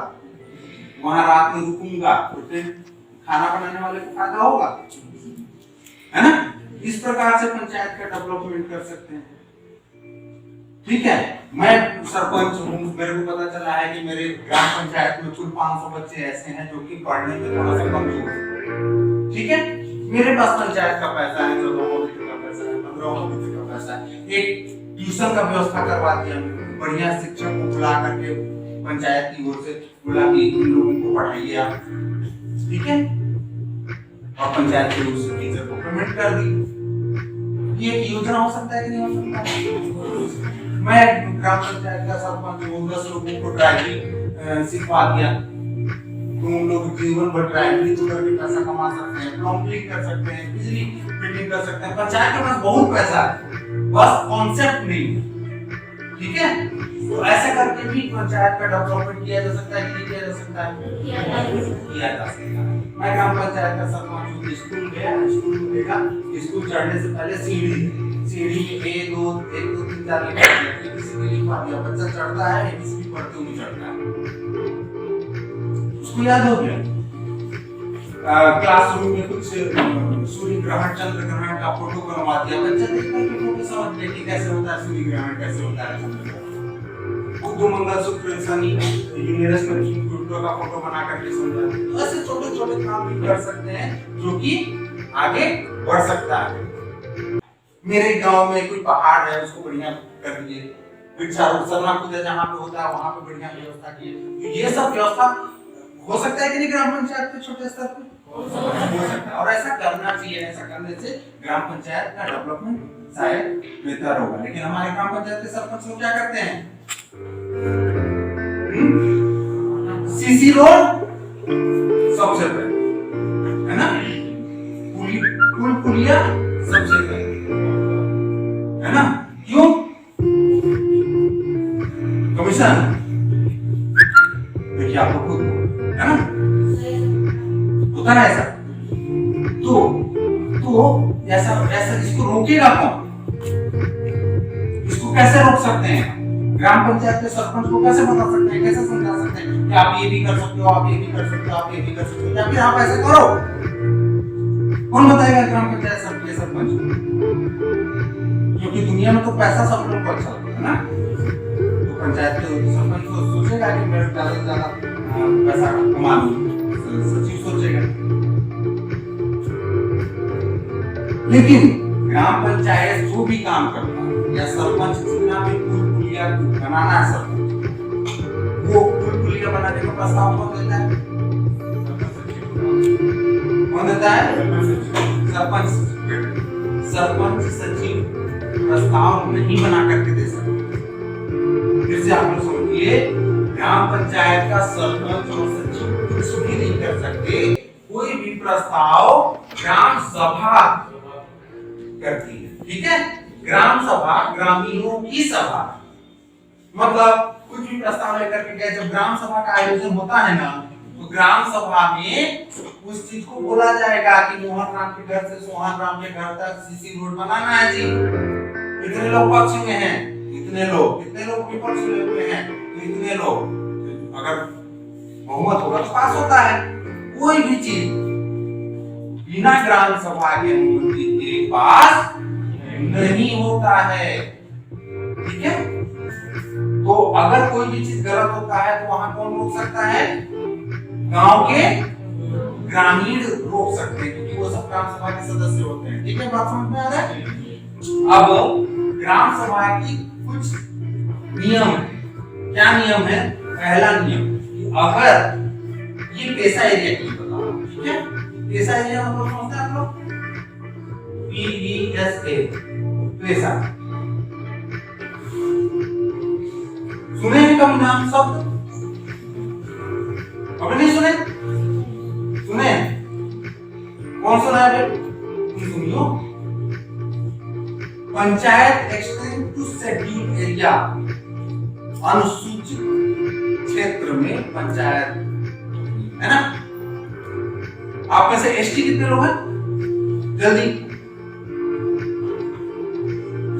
वहाँ रात में रुकूंगा तो फिर खाना बनाने वाले को फायदा होगा, है ना। इस प्रकार से पंचायत का डेवलपमेंट कर सकते हैं, ठीक है। मैं सरपंच हूँ, मेरे को पता चला है कि मेरे ग्राम पंचायत में कुल 500 बच्चे ऐसे हैं जो कि पढ़ने में थोड़ा सा कमजोर है, ठीक है। मेरे पास पंचायत का पैसा है, 14 का पैसा है, 15 का पैसा है, एक ट्यूशन का व्यवस्था करवा दिया, बढ़िया शिक्षक को बुला करके पंचायत की ओर से बोला कि इन लोगों को पढ़ाइए आप, ठीक है। और पंचायत की ओर से टीचर को पेमेंट कर दी। ये एक योजना हो सकता है कि नहीं हो सकता है? मैं ग्राम पंचायत का सरपंच हूँ, 10 लोगों को ड्राइविंग सिखवा दिया, तो उन लोग जीवन भर ड्राइविंग करके पैसा कमा सकते हैं, प्लम्बिंग कर सकते हैं, बिजली फिटिंग कर सकते हैं। पंचायत के पास बहुत पैसा है, बस कॉन्सेप्ट नहीं, ठीक है। तो ऐसे करके भी पंचायत का डेवलपमेंट किया जा सकता है कि नहीं किया जा सकता है? किया जा सकता है। मैं ग्राम पंचायत का सरपंच हूँ, स्कूल गया, स्कूल में देखा, स्कूल चढ़ने से पहले सीढ़ी में 1 2 3 4 लिखवा दिया, बच्चा चढ़ता है एबीसीडी पढ़ते हुए चढ़ता है, उसको याद हो गया। क्लासरूम में कुछ सूर्य ग्रहण चंद्र ग्रहण का फोटो बनवा दिया, बच्चा देख करके फोटो समझ ले कि कैसे होता है सूर्य ग्रहण, कैसे होता है चंद्र ग्रहण। बुध मंगल शुक्र शनि यूरेनस में प्लूटो का फोटो बना करके समझा। तो ऐसे छोटे छोटे काम भी कर सकते हैं जो कि आगे बढ़ सकता है। मेरे गांव में कोई पहाड़ है, उसको बढ़िया कर दिए, वृक्षारोपण कूदे जहाँ पे होता है वहाँ पे बढ़िया व्यवस्था की। तो ये सब व्यवस्था हो सकता है कि नहीं ग्राम पंचायत के छोटे स्तर पे हो सकता है। और ऐसा करना चाहिए, ऐसा करने से ग्राम पंचायत का डेवलपमेंट शायद बेहतर होगा। लेकिन हमारे ग्राम पंचायत के सरपंच लोग क्या करते हैं? सीसी रोड सबसे पहले, है ना, पुल पुलिया सबसे पहले, है ना। क्यों? कमीशन देखिए आप लोग खुद, है ना, होता है ऐसा। तो ऐसा इसको रोकेगा कौन? इसको कैसे रोक सकते हैं? ग्राम पंचायत के सरपंच को कैसे बता सकते हैं, कैसे समझा सकते हैं कि आप ये भी कर सकते हो, आप ये भी कर सकते हो, आप ये भी कर सकते हो, या फिर आप ऐसे करो? कौन बताएगा ग्राम पंचायत सरपंच? क्योंकि दुनिया में तो पैसा सब लोग को अच्छा लगता है ना। तो पंचायत के सरपंच तो सोचेगा कि मेरे ज्यादा से ज्यादा पैसा कमा लूं, सचिव सोचेगा। लेकिन ग्राम पंचायत जो भी काम करता है या सरपंच जितना भी पुल पुलिया बनाना है, सरपंच वो पुल पुलिया बनाने का प्रस्ताव कौन देता है? कौन देता है? सरपंच सचिव प्रस्ताव नहीं बना करके दे सकते। फिर से आप लोग समझिए, ग्राम पंचायत का सरपंच और सचिव कुछ भी नहीं कर सकते। कोई भी प्रस्ताव ग्राम सभा करती है, ठीक है। ग्राम सभा ग्रामीणों की सभा, मतलब कुछ भी प्रस्ताव लेकर के गए, जब ग्राम सभा का आयोजन होता है ना, तो ग्राम सभा में उस चीज को बोला जाएगा कि मोहन राम के घर से सोहन राम के घर तक सीसी रोड बनाना है जी। इतने लोग पक्ष में हैं, इतने लोग, कितने लोग विपक्ष में हैं, तो इतने लोग, अगर बहुमत होगा तो पास होता है। कोई भी चीज बिना ग्राम सभा की अनुमति के पास नहीं होता है, ठीक है। तो अगर कोई भी चीज गलत होता है तो वहां कौन रोक सकता है? गांव के ग्रामीण रोक सकते हैं क्योंकि वो सब ग्राम सभा के सदस्य होते हैं। ठीक है, बात समझ में आ रहा है? अब ग्राम सभा की कुछ नियम है। क्या नियम है? पहला नियम कि अगर ये पैसा एरिया की बता रहा हूं, ठीक है? पैसा एरिया मतलब समझते हैं आप लोग? PESA, पैसा। सुने हैं कभी नाम शब्द? अभी नहीं सुने? सुने? कौन सुना है? सुनियो। Panchayat extend to schedule area, अनुसूचित क्षेत्र में पंचायत है ना। आप में से एसटी कितने लोग हैं? जल्दी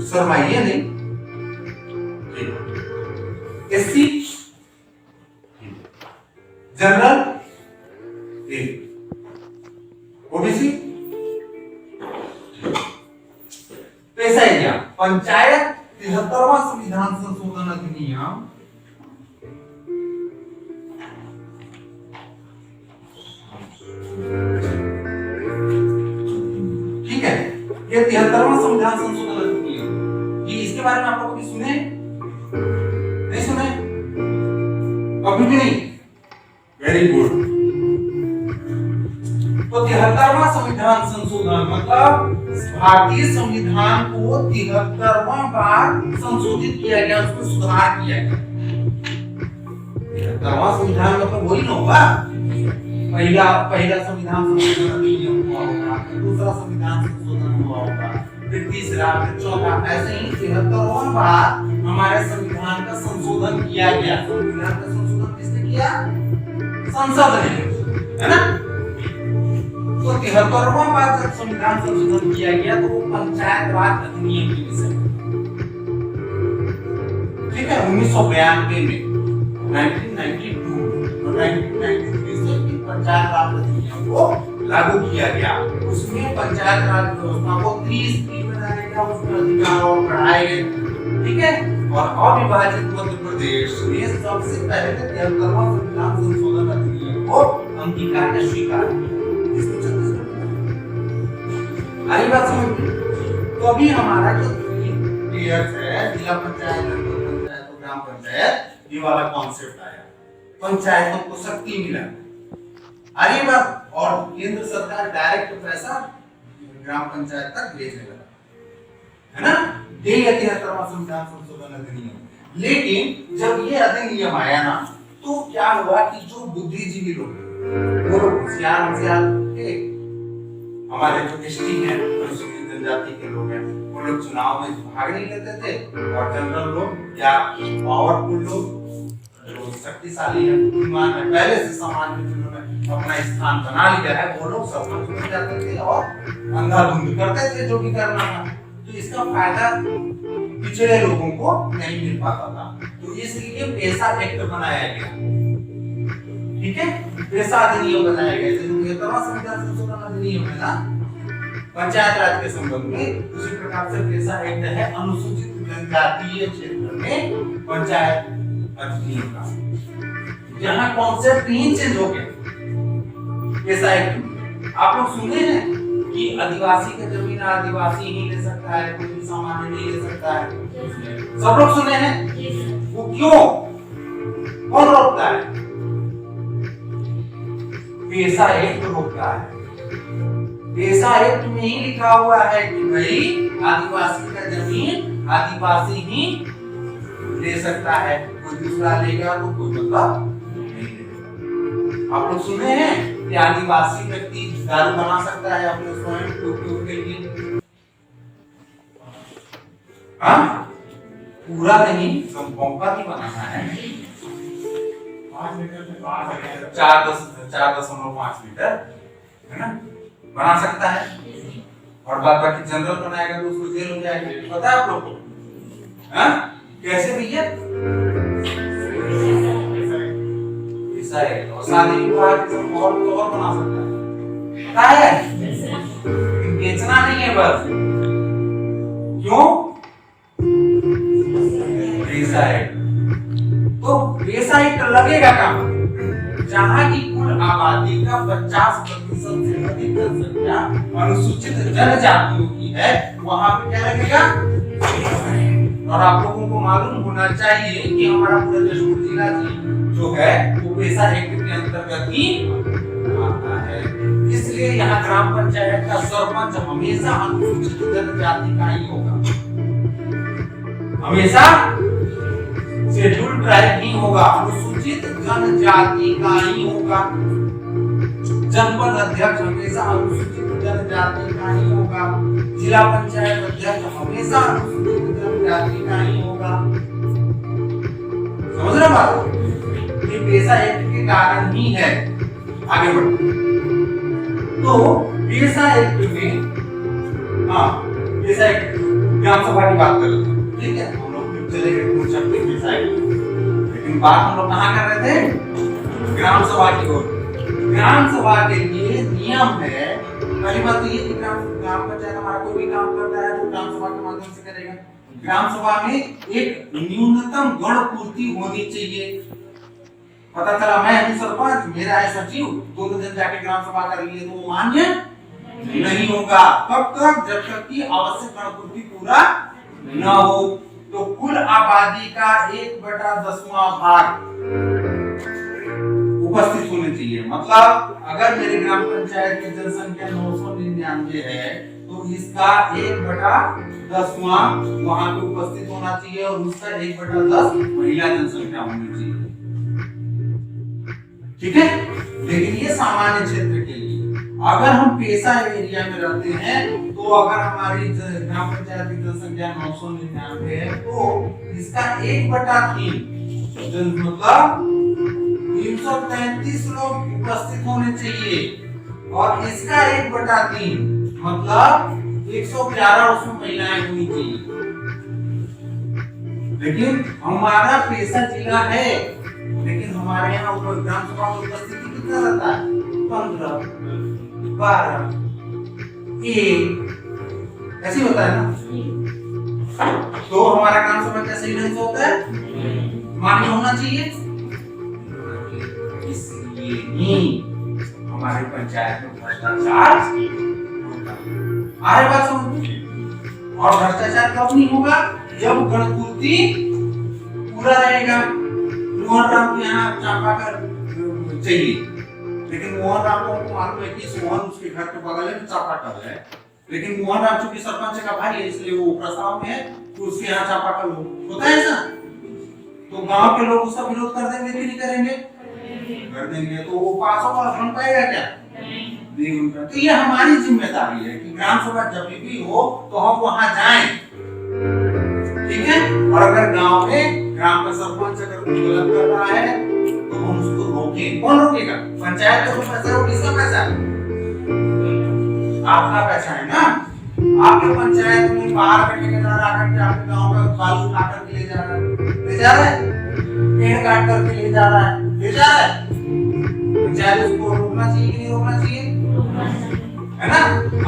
शर्माइए नहीं। एससी, जनरल, ओबीसी, पैसा एरिया। पंचायत 73वां संविधान संशोधन अधिनियम ठीक है, ये 73वां संविधान संशोधन अधिनियम, ये इसके बारे में आप लोग कभी सुने? नहीं सुने? कभी भी नहीं? Very good. तो 73वां संविधान संशोधन मतलब भारतीय संविधान को 73वां बार संशोधित किया गया, उसमें सुधार किया गया। 73वां संविधान मतलब वही ना होगा, पहला संविधान संशोधन अधिनियम हुआ होगा, दूसरा संविधान संशोधन हुआ होगा, फिर तीसरा, फिर चौथा, ऐसे ही 73वां बार हमारे संविधान का संशोधन किया गया। संविधान का संशोधन किसने किया? संसद ने, है ना। तो 73वां बार जब संविधान संशोधन किया गया तो वो पंचायत राज अधिनियम की विषय, ठीक है, 1992 में 1992 और 1993 से पंचायत राज अधिनियम को लागू किया गया। उसमें पंचायत राज व्यवस्था को 3 बनाया गया, उसमें अधिकार और बढ़ाए गए, ठीक है। और अविभाजित मध्य प्रदेश ने सबसे पहले 73वां संविधान संशोधन अधिनियम को अंगीकार या स्वीकार किया। आई बात समझ में? तो अभी हमारा जो लेयर्स है, जिला पंचायत, जनपद पंचायत और ग्राम पंचायत, ये वाला कॉन्सेप्ट आया। पंचायतों को शक्ति मिला, अरे बात, और केंद्र सरकार डायरेक्ट पैसा ग्राम पंचायत तक भेजने लगा, है ना। ये 73वां संविधान संशोधन अधिनियम। लेकिन जब ये अधिनियम आया ना, तो क्या हुआ कि जो बुद्धिजीवी लोग वो लोग होशियार थे, हमारे जो एसटी हैं, अनुसूचित जनजाति के लोग हैं, वो लोग चुनाव में भाग नहीं लेते थे, और जनरल लोग या पावरफुल लोग, जो शक्तिशाली है, बुद्धिमान है, पहले से समाज में जिन्होंने अपना स्थान बना लिया है, वो लोग सब लोग जाते थे और अंधाधुंध करते थे जो भी करना था। तो इसका फायदा पिछड़े लोगों को नहीं मिल पाता था, तो इसलिए पैसा एक्ट बनाया गया, ठीक है, पैसा अधिनियम बनाया गया। जो 73वां संविधान संशोधन अधिनियम है ना, पंचायत राज के संबंध में, उसी प्रकार से पैसा एक्ट है अनुसूचित जनजातीय क्षेत्र में पंचायत अधिनियम का। यहाँ कॉन्सेप्ट ही चेंज हो गया पैसा एक्ट में। आप लोग सुने हैं कि आदिवासी का जमीन आदिवासी ही ले सकता है, कोई भी सामान्य नहीं ले सकता है, सब लोग सुने हैं? वो क्यों? कौन रोकता है? पैसा एक्ट रोकता है। पैसा एक्ट में ही लिखा हुआ है कि भाई आदिवासी का जमीन आदिवासी ही ले सकता है, कोई दूसरा लेगा तो कोई मतलब नहीं लेगा। आप लोग सुने हैं कि आदिवासी व्यक्ति दारू बना सकता है अपने स्वयं उपयोग के लिए? हाँ, पूरा नहीं, संभोग भी बनाना है, 5 लीटर से 4.5 लीटर, है ना, बना सकता है। और बाद बाकी जनरल बनाएगा तो उसको जेल हो जाएगी, पता है आप लोग को? हाँ, कैसे भैया? ऐसा है। और शादी विवाह और बना सकता है, पता है? बेचना नहीं है बस। क्यों? पैसा है। तो पैसा एक लगेगा कहाँ? जहां की कुल आबादी का 50% से अधिक जनसंख्या अनुसूचित जनजातियों की है, वहां पे क्या लगेगा? और आप लोगों को मालूम होना चाहिए कि हमारा पूरा जशपुर जिला जो है वो पेशा एक्ट के अंतर्गत ही आता है। इसलिए यहाँ ग्राम पंचायत का सरपंच हमेशा अनुसूचित जनजाति का ही होगा, हमेशा शेड्यूल्ड ट्राइब ही होगा, अनुसूचित जनजाति का ही होगा। जनपद अध्यक्ष हमेशा अनुसूचित जनजाति का ही होगा, जिला पंचायत अध्यक्ष हमेशा अनुसूचित जनजाति का ही होगा। समझ रहे बात? ये पेशा एक्ट के कारण ही है। आगे बढ़ो। तो पेशा एक्ट में, हाँ पेशा एक्ट ग्राम सभा की बात कर रहे थे, ठीक है, हम लोग फिर चले गए कुछ अपने पेशा एक्ट, लेकिन बात हम लोग कहाँ कर रहे थे? ग्राम सभा की ओर। ग्राम सभा के लिए नियम है, पहली बात तो ये कि ग्राम पंचायत हमारा कोई भी काम करता है तो ग्राम सभा के माध्यम से करेगा। ग्राम सभा में एक न्यूनतम गण पूर्ति होनी चाहिए। पता चला मैं हूँ सरपंच, मेरा है सचिव, दो जन जाके ग्राम सभा कर लिए तो वो मान्य नहीं होगा। कब तक? जब तक कि आवश्यक गण पूर्ति पूरा न हो। तो कुल आबादी का 1/10वां भाग उपस्थित होने चाहिए। मतलब अगर मेरे ग्राम पंचायत की जनसंख्या 999 है तो इसका 1/10वां वहां पे उपस्थित होना चाहिए और उसका 1/10 महिला जनसंख्या होनी चाहिए। ठीक है, लेकिन ये सामान्य क्षेत्र के लिए। अगर हम पेशा एरिया में रहते हैं तो अगर हमारी ग्राम पंचायत की जनसंख्या 999 है तो इसका 1/3 मतलब 333 लोग उपस्थित होने चाहिए और इसका 1/3 मतलब 111 उसमें महिलाएं होनी चाहिए। लेकिन हमारा पेशा जिला है, लेकिन हमारे यहाँ ऊपर ग्राम सभा में उपस्थिति कितना रहता है? 15, 12, 1 ऐसे होता है ना। तो हमारा ग्राम सभा क्या सही ढंग से होता है? मान्य होना चाहिए। इसलिए ही हमारे पंचायत में भ्रष्टाचार होता है। आगे बात समझ। और भ्रष्टाचार कब नहीं होगा? जब गणपूर्ति पूरा रहेगा। मोहन राम को यहाँ चापाकल चाहिए, लेकिन मोहन राम को मालूम है कि मोहन उसके घर के बगल में चापाकल है, लेकिन मोहन राम चूंकि सरपंच का भाई है इसलिए वो प्रस्ताव में है कि उसके यहाँ चापाकल होता है ऐसा। तो गांव के लोग उसका विरोध कर देंगे कि नहीं करेंगे? कर देंगे। तो वो पास होगा, बन पाएगा क्या? नहीं बन पाएगा। तो ये हमारी जिम्मेदारी है कि ग्राम सभा जब भी हो तो हम वहां जाएं, ठीक है। और अगर गांव में ग्राम का सरपंच अगर कुछ गलत कर रहा है तो हम उसको रोकें। कौन रोकेगा? पंचायत का पैसा है, किसका पैसा है? आपका पैसा है ना। आपके पंचायत में बाहर का ठेकेदार आकर के आपके गांव का बालू उठा करके ले जा रहा है, ले जा रहा है, पेड़ काट करके ले जा रहा है, ले जा रहा है। पंचायत उसको रोकना चाहिए कि नहीं रोकना चाहिए? है ना।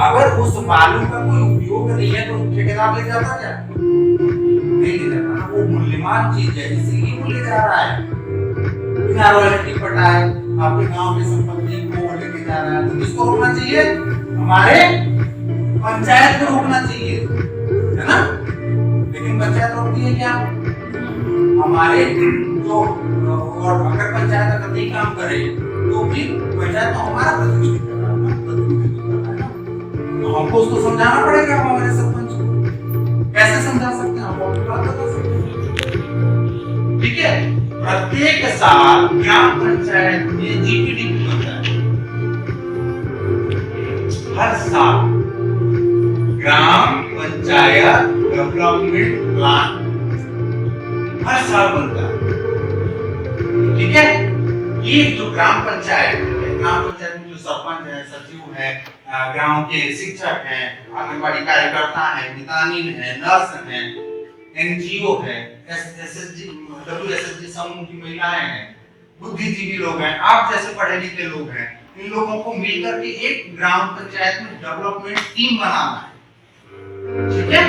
अगर उस बालू का कोई उपयोग नहीं है तो ठेकेदार ले जाता क्या? नहीं ले जाता। वो मूल्यवान चीज है इसीलिए वो ले जा रहा है। बिना रॉयल्टी पटाए आपके गांव में संपत्ति को लेके जा रहा है। तो किसको रोकना चाहिए? हमारे पंचायत को रोकना चाहिए, है ना। लेकिन पंचायत रोकती है क्या? हमारे जो, और अगर पंचायत अगर नहीं काम करे तो फिर पंचायत तो हमारा प्रतिनिधित्व कर रहा है ना। तो हमको उसको समझाना पड़ेगा हमारे सरपंच को। कैसे समझा सकते हैं? हम अपनी बात बता सकते हैं, ठीक है। प्रत्येक साल ग्राम पंचायत में जीपीडीपी बनता है। हर साल ग्राम पंचायत डेवलपमेंट प्लान हर साल बनता है, ठीक है। ये जो ग्राम पंचायत है, ग्राम पंचायत में जो सरपंच है, सचिव है, गांव के शिक्षक हैं, आंगनबाड़ी कार्यकर्ता हैं, मितानिन है, नर्स हैं, एनजीओ है, एसएसजी WSSG समूह की महिलाएं हैं, बुद्धिजीवी लोग हैं, आप जैसे पढ़े लिखे लोग हैं, इन लोगों को मिलकर के एक ग्राम पंचायत में डेवलपमेंट टीम बनाना है, ठीक है।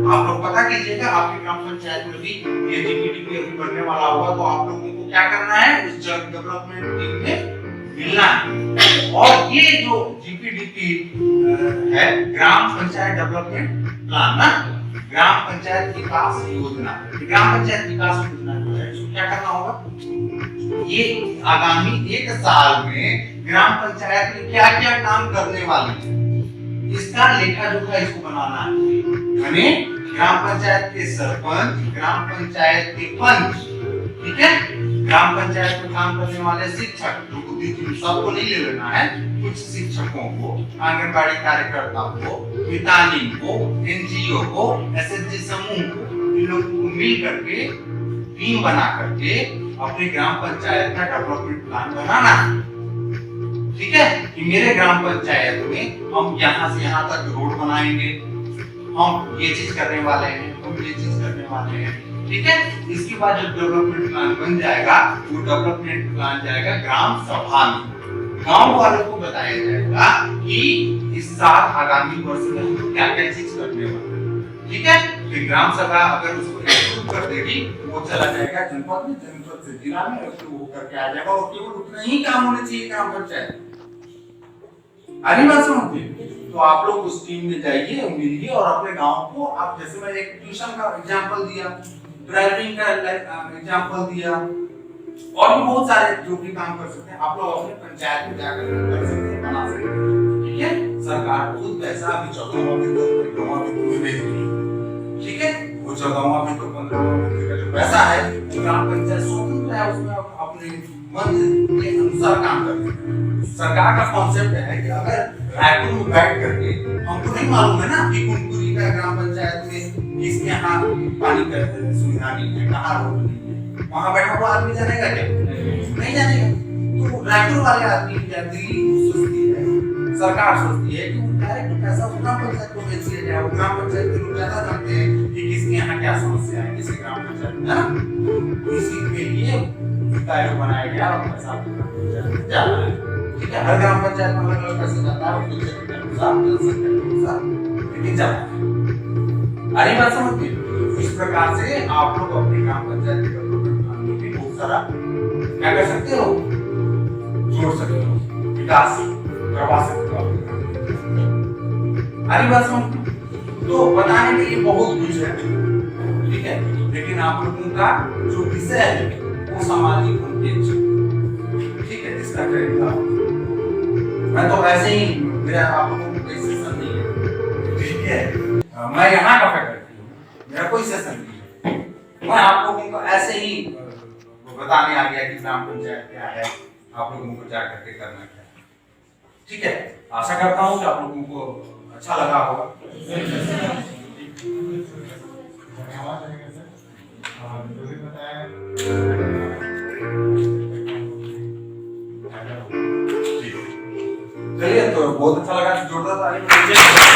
आप लोग पता कीजिएगा आपकी ग्राम पंचायत में भी ये जीपीडीपी अभी बनने वाला होगा, तो आप लोगों को क्या करना है? इस डेवलपमेंट टीम में मिलना है। और ये जो जीपीडीपी है, ग्राम पंचायत डेवलपमेंट प्लान ना, ग्राम पंचायत विकास योजना, ग्राम पंचायत विकास योजना जो है इसको क्या करना होगा, ये आगामी 1 साल में ग्राम पंचायत में क्या क्या काम करने वाली है इसका लेखा जोखा इसको बनाना है। हमें ग्राम पंचायत के सरपंच, ग्राम पंचायत के पंच, ठीक है, ग्राम पंचायत में काम करने वाले शिक्षक, जो बुद्धिजीवी, सबको नहीं ले लेना है, कुछ शिक्षकों को, आंगनबाड़ी कार्यकर्ताओं को, मितानी को, एनजीओ को, एसएचजी समूह को, इन लोगों को मिल करके टीम बना करके अपने ग्राम पंचायत का डेवलपमेंट प्लान बनाना है। ठीक है, कि मेरे ग्राम पंचायत में हम यहाँ से यहाँ तक रोड बनाएंगे, हम ये चीज करने वाले हैं, हम ये चीज करने वाले हैं। ठीक है, इसके बाद जब डेवलपमेंट प्लान बन जाएगा, वो डेवलपमेंट प्लान जाएगा ग्राम सभा में, गांव वालों को बताया जाएगा कि इस साल आगामी वर्ष में हम क्या क्या चीज करने वाले हैं। ठीक है, फिर ग्राम सभा अगर उसको अप्रूव कर देगी, वो चला जाएगा जनपद में, जनपद से जिला में, और वो करके आ जाएगा, और केवल उतना ही काम होना चाहिए ग्राम पंचायत। अरे बात समझते, तो आप लोग उस टीम में जाइए, मिलिए, और अपने गांव को, आप जैसे मैं एक ट्यूशन का एग्जांपल दिया, ड्राइविंग का एग्जांपल दिया, और भी बहुत सारे जो भी काम कर सकते हैं आप लोग अपने पंचायत में जाकर कर सकते हैं, बना सकते हैं। ठीक है, सरकार खुद पैसा अभी 14वां वित्त और 15वां वित्त में भेज रही है। ठीक है, वो 14वां वित्त और 15वां वित्त का जो पैसा है, ग्राम पंचायत स्वतंत्र है, उसमें अपने मन के अनुसार काम करते हैं। सरकार का कॉन्सेप्ट है कि अगर रायपुर में बैठ करके, हमको नहीं मालूम है ना कि कुनकुरी का ग्राम पंचायत में किसके यहाँ पानी का सुविधा नहीं है, कहाँ रोड नहीं है, वहाँ बैठा हुआ आदमी जानेगा क्या? नहीं जानेगा। तो रायपुर वाले आदमी या दिल्ली सोचती है, सरकार सोचती है कि डायरेक्ट पैसा ग्राम पंचायत को भेज दिया जाए। ग्राम पंचायत के लोग ज्यादा जानते हैं कि किसके यहाँ क्या समस्या है, किसके ग्राम पंचायत में, है इसी के लिए कार्य बनाया गया और पैसा जा रहा है। ठीक है, हर ग्राम पंचायत में अलग अलग पैसा जाता है, उसके क्षेत्र के अनुसार, जनसंख्या के अनुसार, लेकिन जाता है। अरे बात समझ गए? इस प्रकार से आप लोग अपने ग्राम पंचायत के डेवलपमेंट प्लान में भी बहुत सारा क्या कर सकते हो, जोड़ सकते हो, विकास करवा सकते हो। अरे बात समझ गए? तो बताने में ये बहुत कुछ है, ठीक है, लेकिन आप लोगों का जो विषय है वो सामाजिक अंतरिक्ष, ठीक है, जिसका करेगा मैं तो ऐसे ही, मेरा आप लोगों को कोई सेशन नहीं है, ठीक है, मैं यहाँ का फैकल्टी हूँ, मेरा कोई सेशन नहीं है, मैं आप लोगों को ऐसे ही बताने आ गया कि ग्राम पंचायत क्या है, आप लोगों को जा करके करना क्या है। ठीक है, आशा करता हूँ कि आप लोगों को अच्छा लगा होगा। धन्यवाद रहेगा सर, और जो भी बताया चलिए, तो बहुत अच्छा लगा, जोरदार ताली बजाइए।